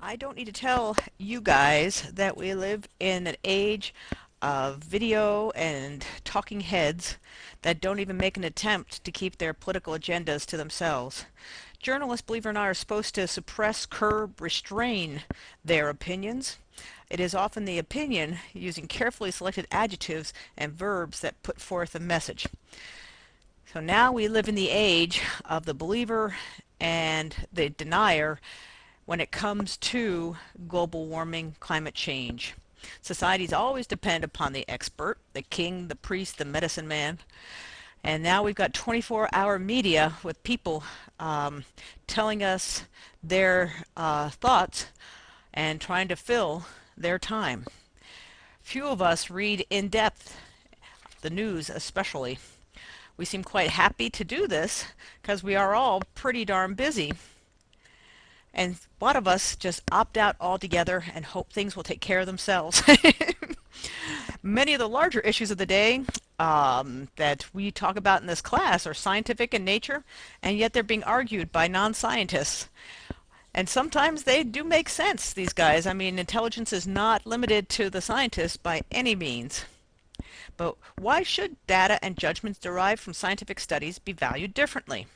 I don't need to tell you guys that we live in an age of video and talking heads that don't even make an attempt to keep their political agendas to themselves. Journalists, believe it or not, are supposed to suppress, curb, restrain their opinions. It is often the opinion, using carefully selected adjectives and verbs, that put forth a message. So now we live in the age of the believer and the denier when it comes to global warming, climate change. Societies always depend upon the expert, the king, the priest, the medicine man. And now we've got 24-hour media with people telling us their thoughts and trying to fill their time. Few of us read in depth the news, especially. We seem quite happy to do this because we are all pretty darn busy. And a lot of us just opt out altogether and hope things will take care of themselves. Many of the larger issues of the day that we talk about in this class are scientific in nature, and yet they're being argued by non-scientists. And sometimes they do make sense, these guys. I mean, intelligence is not limited to the scientists by any means. But why should data and judgments derived from scientific studies be valued differently?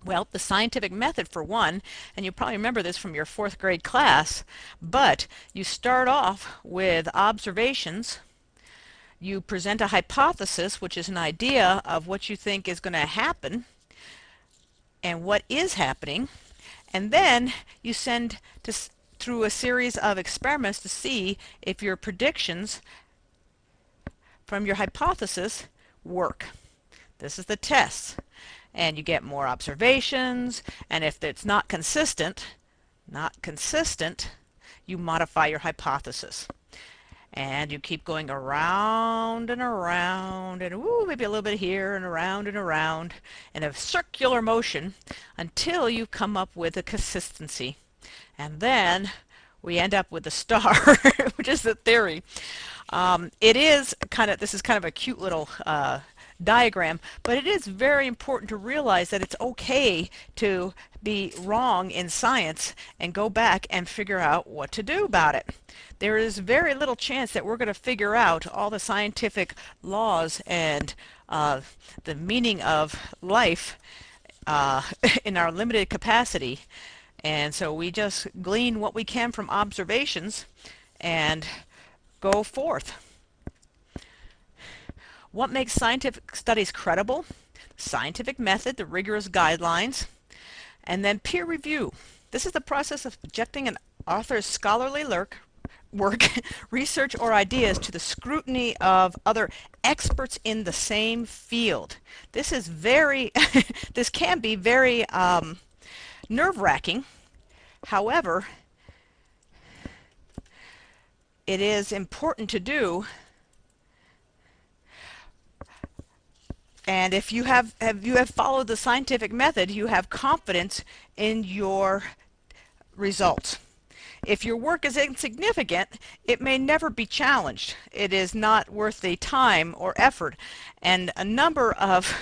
Well, the scientific method, for one, and you probably remember this from your fourth grade class, but you start off with observations. You present a hypothesis, which is an idea of what you think is going to happen and what is happening, and then you send through a series of experiments to see if your predictions from your hypothesis work. This is the test. And you get more observations, and if it's not consistent, you modify your hypothesis. And you keep going around and around, and maybe a little bit here and around in a circular motion until you come up with a consistency. And then we end up with the star, which is the theory. This is kind of a cute little diagram, but it is very important to realize that it's okay to be wrong in science and go back and figure out what to do about it. There is very little chance that we're going to figure out all the scientific laws and the meaning of life in our limited capacity. And so we just glean what we can from observations and go forth. What makes scientific studies credible? Scientific method, the rigorous guidelines, and then peer review. This is the process of subjecting an author's scholarly work, research, or ideas to the scrutiny of other experts in the same field. This is this can be very nerve-wracking. However, it is important to do. And if you have followed the scientific method, you have confidence in your results. If your work is insignificant, it may never be challenged. It is not worth the time or effort. And a number of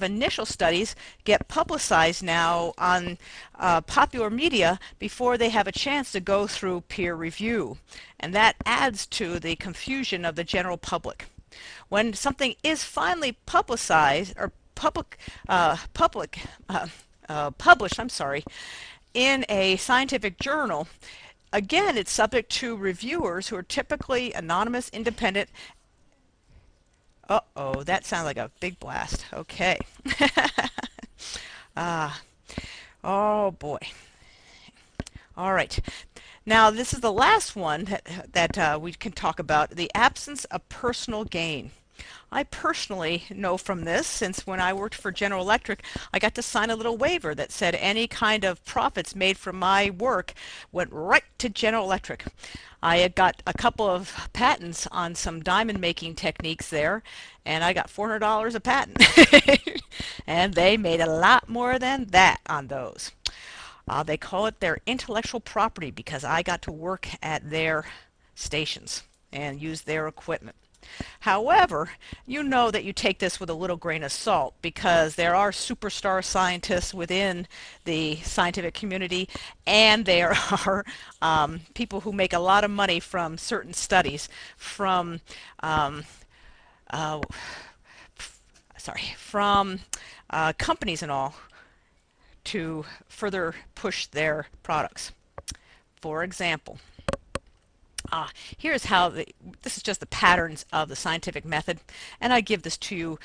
initial studies get publicized now on popular media before they have a chance to go through peer review. And that adds to the confusion of the general public. When something is finally publicized or published, in a scientific journal, again, it's subject to reviewers who are typically anonymous, independent. Uh-oh, that sounds like a big blast. Okay. Oh boy. All right. Now, this is the last one that we can talk about, the absence of personal gain. I personally know from this, since when I worked for General Electric, I got to sign a little waiver that said any kind of profits made from my work went right to General Electric. I had got a couple of patents on some diamond making techniques there, and I got $400 a patent. And they made a lot more than that on those. They call it their intellectual property because I got to work at their stations and use their equipment. However, you know that you take this with a little grain of salt because there are superstar scientists within the scientific community, and there are people who make a lot of money from certain studies, from um, uh, companies and all, to further push their products. For example, here's how this is just the patterns of the scientific method, and I give this to you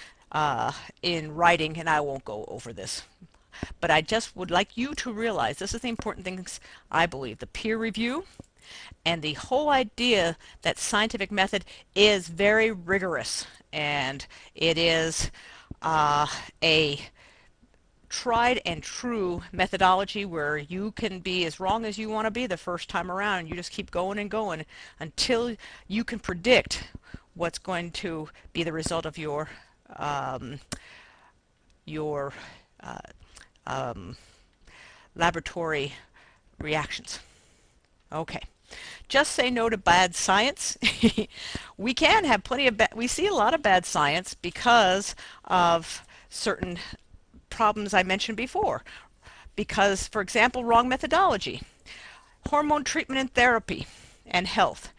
in writing, and I won't go over this. But I just would like you to realize this is the important things, I believe. The peer review and the whole idea that scientific method is very rigorous, and it is a tried and true methodology where you can be as wrong as you want to be the first time around, and you just keep going and going until you can predict what's going to be the result of your uh, um, laboratory reactions. Okay. Just say no to bad science. We can have plenty of we see a lot of bad science because of certain problems I mentioned before. Because, for example, wrong methodology, hormone treatment and therapy, and health.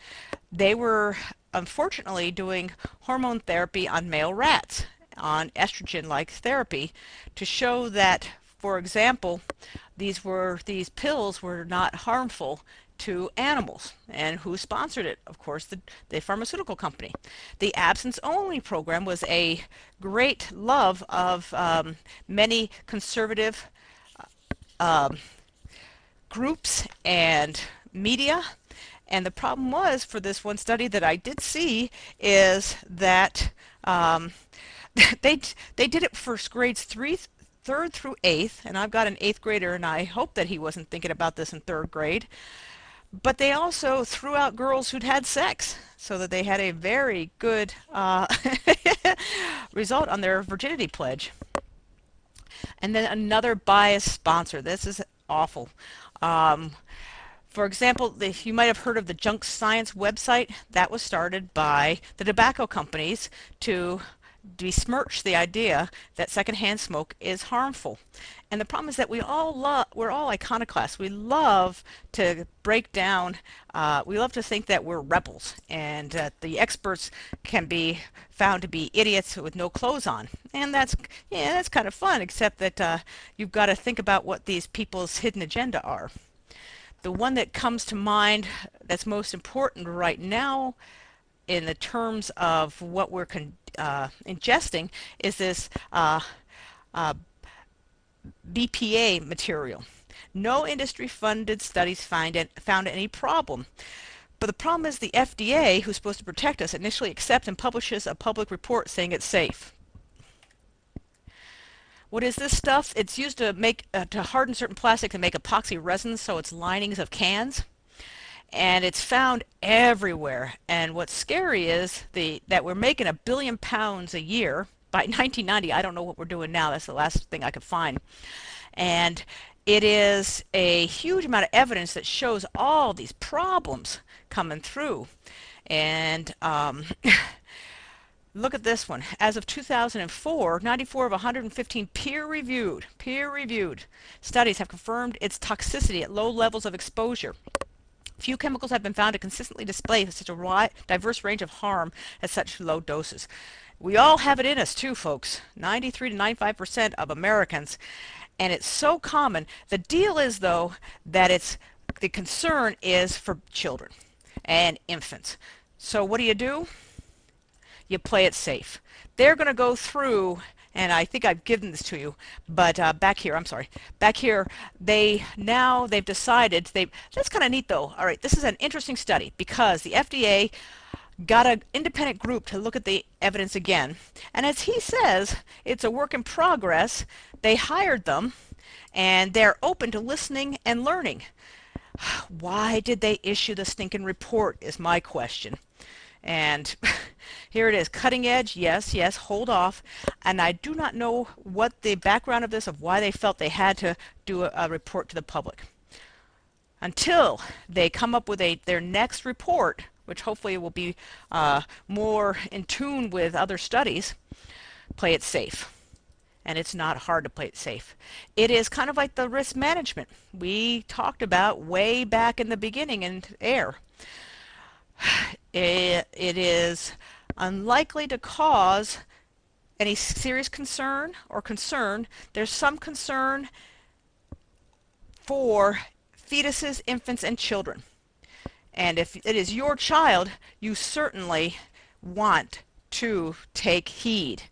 They were unfortunately doing hormone therapy on male rats, on estrogen-like therapy, to show that, for example, these pills were not harmful to animals. And who sponsored it? Of course, the pharmaceutical company. The absence only program was a great love of many conservative groups and media. And the problem was, for this one study that I did see, is that they did it for grades 3rd through 8th, and I've got an 8th grader, and I hope that he wasn't thinking about this in 3rd grade. But they also threw out girls who'd had sex, so that they had a very good result on their virginity pledge. And then another biased sponsor. This is awful. For example, you might have heard of the Junk Science website. That was started by the tobacco companies to besmirch the idea that secondhand smoke is harmful. And the problem is that we're all iconoclasts. We love to break down, we love to think that we're rebels, and that the experts can be found to be idiots with no clothes on. And that's kind of fun, except that you've got to think about what these people's hidden agenda are. The one that comes to mind that's most important right now in the terms of what we're ingesting is this BPA material. No industry-funded studies found any problem. But the problem is the FDA, who's supposed to protect us, initially accepts and publishes a public report saying it's safe. What is this stuff? It's used to to harden certain plastic to make epoxy resins, so it's linings of cans. And it's found everywhere. And what's scary is that we're making £1 billion a year. By 1990, I don't know what we're doing now. That's the last thing I could find. And it is a huge amount of evidence that shows all these problems coming through. And look at this one. As of 2004, 94 of 115 peer-reviewed studies have confirmed its toxicity at low levels of exposure. Few chemicals have been found to consistently display such a diverse range of harm at such low doses. We all have it in us too, folks. 93 to 95% of Americans. And it's so common. The deal is, though, that the concern is for children and infants. So what do? You play it safe. They're going to go through, and I think I've given this to you, but back here, they've decided, that's kind of neat though. All right, this is an interesting study because the FDA got an independent group to look at the evidence again, and as he says, it's a work in progress. They hired them, and they're open to listening and learning. Why did they issue the stinking report is my question. And here it is, cutting edge, yes, hold off. And I do not know what the background of this, of why they felt they had to do a report to the public. Until they come up with their next report, which hopefully will be more in tune with other studies, play it safe. And it's not hard to play it safe. It is kind of like the risk management we talked about way back in the beginning in air. It is unlikely to cause any serious concern or concern. There's some concern for fetuses, infants, and children. And if it is your child, you certainly want to take heed.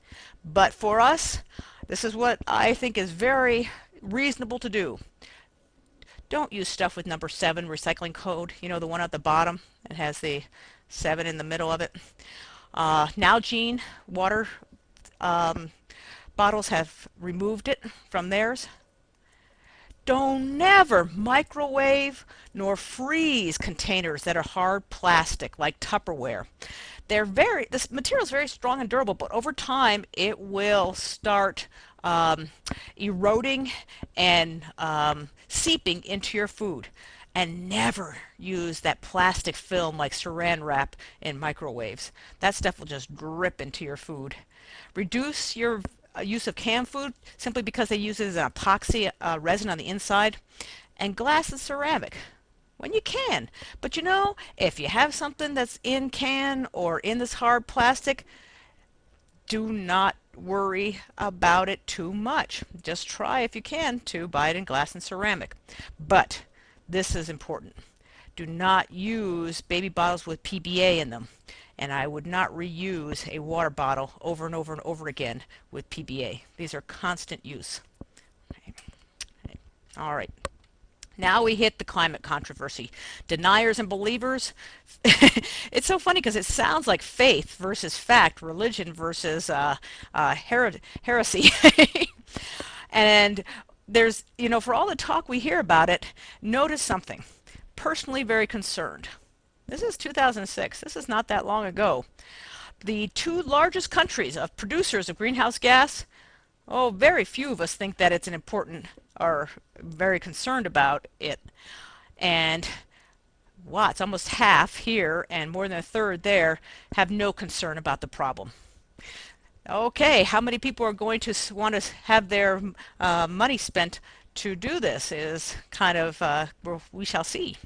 But for us, this is what I think is very reasonable to do. Don't use stuff with number 7 recycling code. You know, the one at the bottom. It has the 7 in the middle of it. Nalgene water bottles have removed it from theirs. Don't never microwave nor freeze containers that are hard plastic like Tupperware. This material is very strong and durable, but over time it will start eroding and seeping into your food. And never use that plastic film like saran wrap in microwaves. That stuff will just drip into your food. Reduce your use of canned food simply because they use it as an epoxy resin on the inside. And glass and ceramic when you can. But you know, if you have something that's in can or in this hard plastic, do not worry about it too much. Just try, if you can, to buy it in glass and ceramic. But this is important. Do not use baby bottles with PBA in them. And I would not reuse a water bottle over and over and over again with PBA. These are constant use. Okay. All right. Now we hit the climate controversy. Deniers and believers. It's so funny because it sounds like faith versus fact, religion versus heresy. And there's, you know, for all the talk we hear about it, notice something. Personally very concerned. This is 2006. This is not that long ago. The 2 largest countries of producers of greenhouse gas, oh, very few of us think that it's an important or very concerned about it. And wow, it's almost half here and more than a third there have no concern about the problem. Okay, how many people are going to want to have their money spent to do this is kind of, we shall see.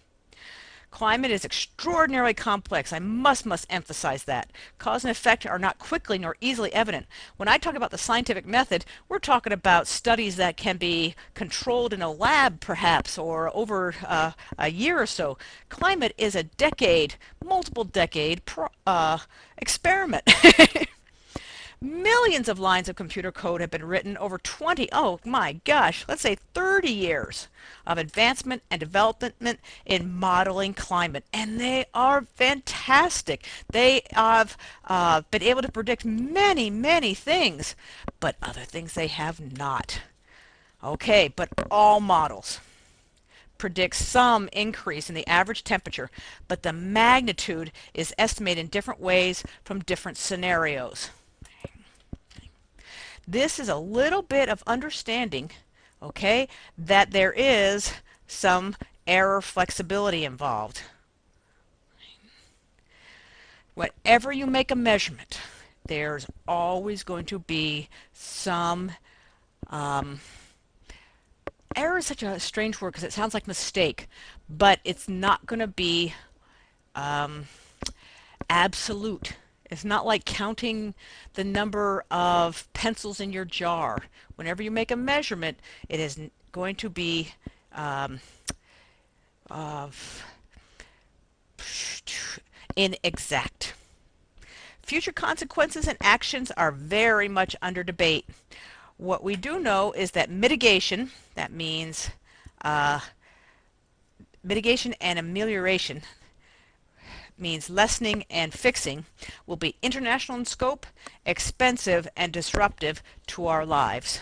Climate is extraordinarily complex. I must emphasize that. Cause and effect are not quickly nor easily evident. When I talk about the scientific method, we're talking about studies that can be controlled in a lab, perhaps, or over a year or so. Climate is a decade, multiple decade experiment. Millions of lines of computer code have been written over 20, oh my gosh, let's say 30 years of advancement and development in modeling climate. And they are fantastic. They have been able to predict many, many things, but other things they have not. Okay, but all models predict some increase in the average temperature, but the magnitude is estimated in different ways from different scenarios. This is a little bit of understanding, okay, that there is some error flexibility involved. Whenever you make a measurement, there's always going to be some error is such a strange word because it sounds like mistake, but it's not going to be absolute. It's not like counting the number of pencils in your jar. Whenever you make a measurement, it is going to be inexact. Future consequences and actions are very much under debate. What we do know is that mitigation, that means mitigation and amelioration, means lessening and fixing, will be international in scope, expensive, and disruptive to our lives.